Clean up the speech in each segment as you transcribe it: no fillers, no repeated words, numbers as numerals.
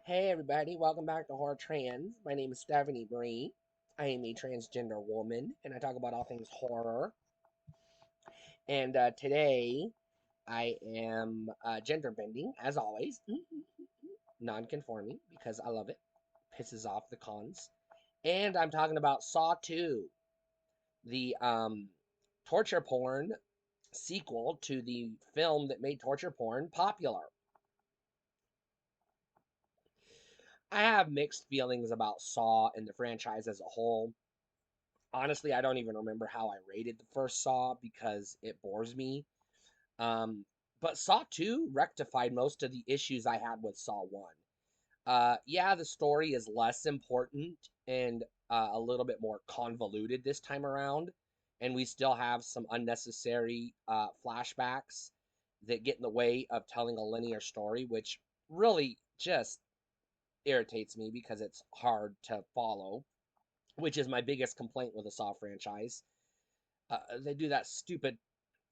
Hey everybody, welcome back to Horror Trans. My name is Stephanie Bree. I am a transgender woman and I talk about all things horror. And today I am gender bending, as always, non conforming because I love it. Pisses off the cons. And I'm talking about Saw 2, the torture porn sequel to the film that made torture porn popular. I have mixed feelings about Saw and the franchise as a whole. Honestly, I don't even remember how I rated the first Saw because it bores me. Um, but Saw 2 rectified most of the issues I had with Saw 1. Yeah, the story is less important and a little bit more convoluted this time around, and we still have some unnecessary flashbacks that get in the way of telling a linear story, which really just irritates me because it's hard to follow, which is my biggest complaint with the Saw franchise. They do that stupid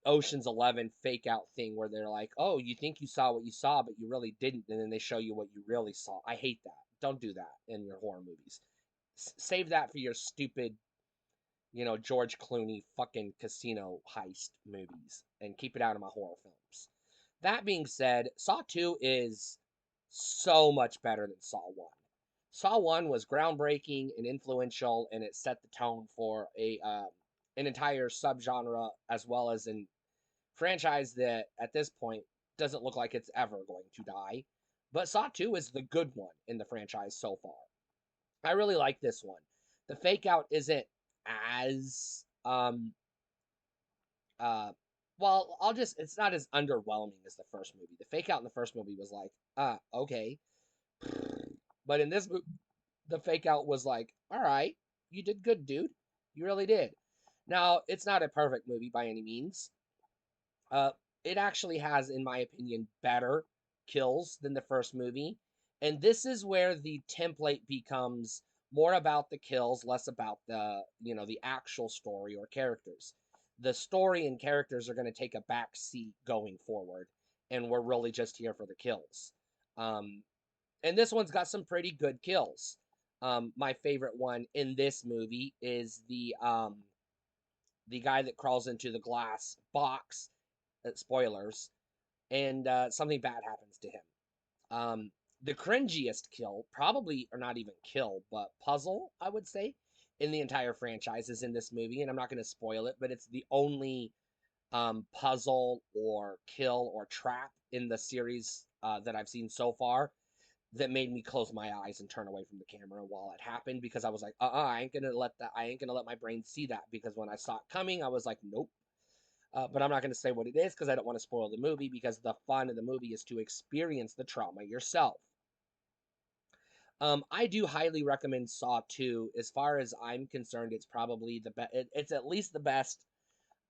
Ocean's 11 fake out thing where they're like, "Oh, you think you saw what you saw, but you really didn't," and then they show you what you really saw. I hate that. Don't do that in your horror movies. Save that for your stupid, George Clooney fucking casino heist movies and keep it out of my horror films. That being said, Saw 2 is so much better than Saw 1. Saw 1 was groundbreaking and influential, and it set the tone for an entire subgenre as well as an franchise that at this point doesn't look like it's ever going to die. But Saw 2 is the good one in the franchise so far. I really like this one. The fake out isn't as uh well, it's not as underwhelming as the first movie. The fake out in the first movie was like, okay. But in this movie, the fake out was like, all right, you did good, dude. You really did. Now, it's not a perfect movie by any means. Uh, it actually has, in my opinion, better kills than the first movie. And this is where the template becomes more about the kills, less about the actual story or characters. The story and characters are going to take a back seat going forward, and we're really just here for the kills. Um, and this one's got some pretty good kills. My favorite one in this movie is the guy that crawls into the glass box, spoilers, and something bad happens to him. Um, the cringiest kill, probably, or not even kill, but puzzle, I would say, in the entire franchise is in this movie, and I'm not going to spoil it, but it's the only puzzle or kill or trap in the series that I've seen so far that made me close my eyes and turn away from the camera while it happened because I was like, I ain't gonna let my brain see that because when I saw it coming, I was like, nope. But I'm not going to say what it is because I don't want to spoil the movie because the fun of the movie is to experience the trauma yourself. I do highly recommend Saw 2. As far as I'm concerned, it's probably the best. It's at least the best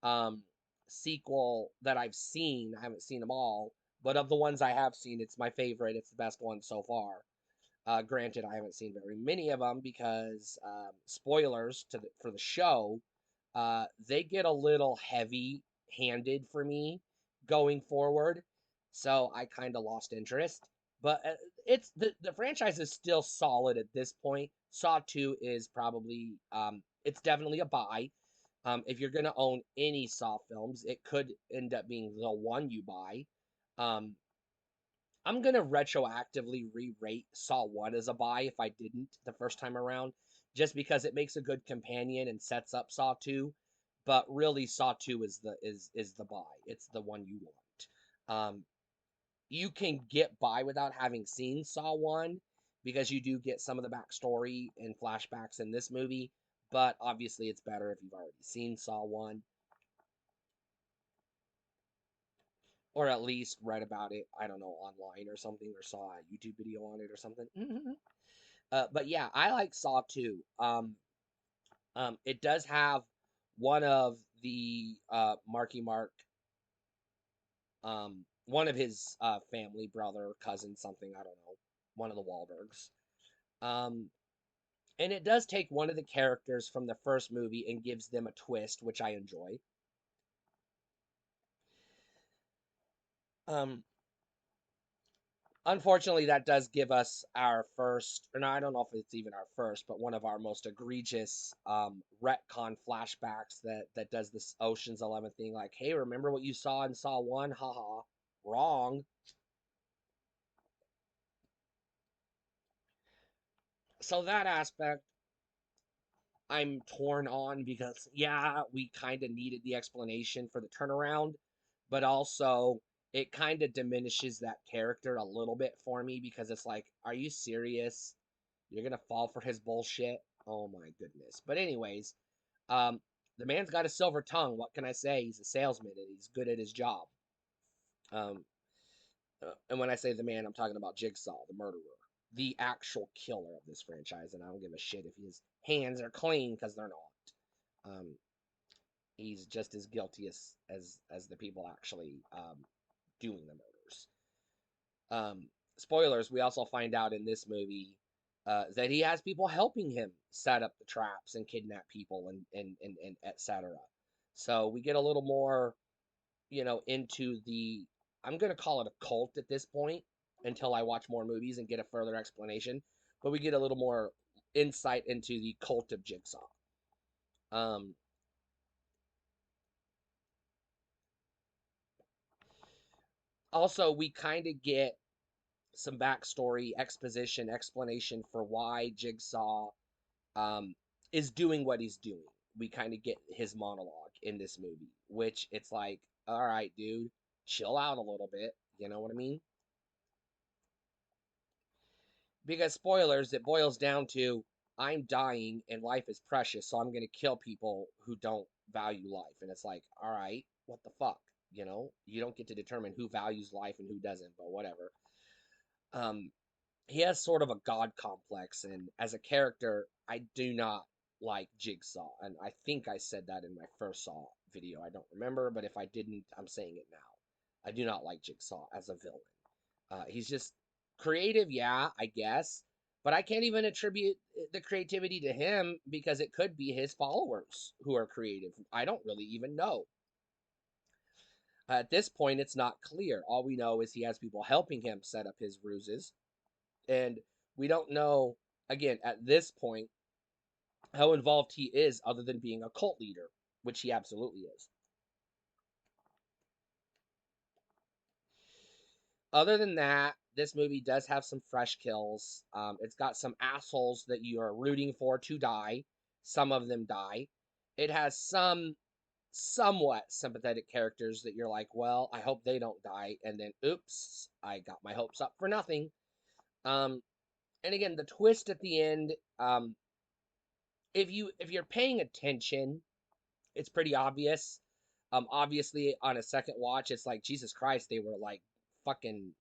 um, sequel that I've seen. I haven't seen them all, but of the ones I have seen, it's my favorite. It's the best one so far. Granted, I haven't seen very many of them because spoilers for the show, they get a little heavy-handed for me going forward, so I kind of lost interest. But it's the franchise is still solid at this point. Saw 2 is probably it's definitely a buy. If you're gonna own any Saw films, it could end up being the one you buy. Um, I'm gonna retroactively re-rate Saw 1 as a buy if I didn't the first time around, just because it makes a good companion and sets up Saw 2. But really, Saw 2 is the buy. It's the one you want. You can get by without having seen Saw 1 because you do get some of the backstory and flashbacks in this movie. But obviously, it's better if you've already seen Saw 1. Or at least read about it, I don't know, online or something, or saw a YouTube video on it or something. But yeah, I like Saw 2. It does have one of the Marky Mark, one of his family, brother, cousin, something, I don't know, one of the Wahlbergs. Um, and it does take one of the characters from the first movie and gives them a twist, which I enjoy. Um, Unfortunately, that does give us our first, or no, I don't know if it's even our first, but one of our most egregious retcon flashbacks that does this Ocean's 11 thing. Like, hey, remember what you saw in Saw 1? Haha, wrong. So that aspect, I'm torn on because, yeah, we kind of needed the explanation for the turnaround, but also it kind of diminishes that character a little bit for me because it's like, are you serious? You're gonna fall for his bullshit? Oh my goodness. But anyways, um, the man's got a silver tongue. What can I say? He's a salesman and he's good at his job. Um, and when I say the man, I'm talking about Jigsaw, the murderer, the actual killer of this franchise. And I don't give a shit if his hands are clean because they're not. He's just as guilty as the people actually doing the murders. Spoilers, we also find out in this movie that he has people helping him set up the traps and kidnap people and etc. So we get a little more, into the, I'm going to call it a cult at this point until I watch more movies and get a further explanation. But we get a little more insight into the cult of Jigsaw. Um, Also, we kind of get some backstory, exposition, explanation for why Jigsaw um, is doing what he's doing. We kind of get his monologue in this movie, which it's like, all right, dude, chill out a little bit. You know what I mean? Because spoilers, it boils down to I'm dying and life is precious, so I'm going to kill people who don't value life. And it's like, all right, what the fuck? You don't get to determine who values life and who doesn't, but whatever. Um, he has sort of a god complex, and as a character, I do not like Jigsaw, and I think I said that in my first Saw video. I don't remember, but if I didn't, I'm saying it now. I do not like Jigsaw as a villain. He's just creative, yeah, I guess, but I can't even attribute the creativity to him because it could be his followers who are creative. I don't really even know. At this point, it's not clear. All we know is he has people helping him set up his ruses, and we don't know, again, at this point, how involved he is other than being a cult leader, which he absolutely is. Other than that, this movie does have some fresh kills. It's got some assholes that you are rooting for to die. Some of them die. It has some somewhat sympathetic characters that you're like, well, I hope they don't die. And then, oops, I got my hopes up for nothing. Um, and again, the twist at the end, if you're paying attention, it's pretty obvious. Obviously, on a second watch, it's like Jesus Christ, they were like fucking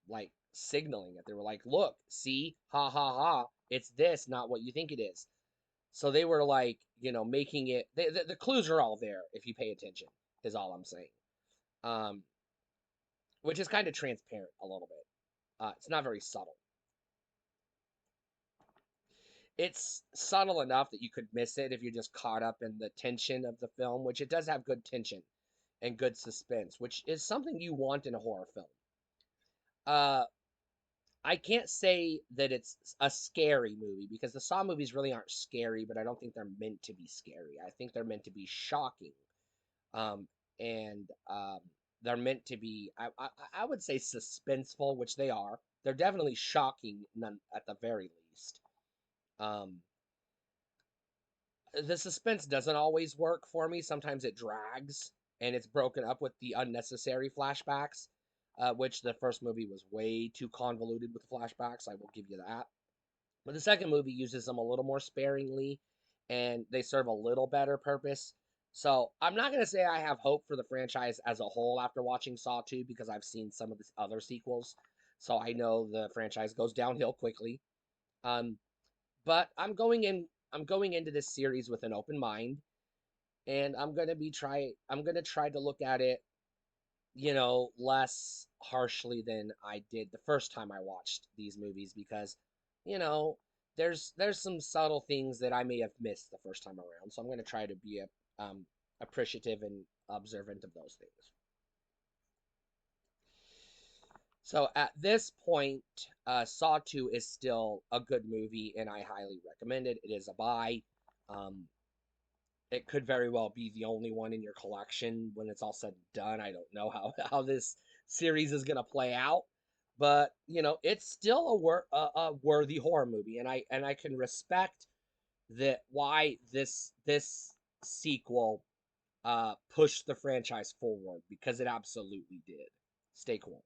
like signaling it. They were like, look, see, ha ha ha, it's this, not what you think it is. So they were like, making it. The clues are all there if you pay attention. Is all I'm saying. Um, which is kind of transparent a little bit. It's not very subtle. It's subtle enough that you could miss it if you're just caught up in the tension of the film, which it does have good tension and good suspense, which is something you want in a horror film. Uh, I can't say that it's a scary movie because the Saw movies really aren't scary, but I don't think they're meant to be scary. I think they're meant to be shocking, um, and they're meant to be, I would say, suspenseful, which they are. They're definitely shocking, none at the very least. Um, the suspense doesn't always work for me. Sometimes it drags and it's broken up with the unnecessary flashbacks, which the first movie was way too convoluted with flashbacks. I will give you that. But the second movie uses them a little more sparingly and they serve a little better purpose. So I'm not going to say I have hope for the franchise as a whole after watching Saw 2 because I've seen some of the other sequels. So I know the franchise goes downhill quickly. Um, but I'm going into this series with an open mind and I'm going to try to look at it, less harshly than I did the first time I watched these movies because, you know, there's some subtle things that I may have missed the first time around. So I'm going to try to be appreciative and observant of those things. So at this point, Saw 2 is still a good movie, and I highly recommend it. It is a buy. Um, it could very well be the only one in your collection when it's all said and done. I don't know how how this series is gonna play out, but it's still a worthy horror movie, and I can respect that why this sequel pushed the franchise forward because it absolutely did. Stay cool.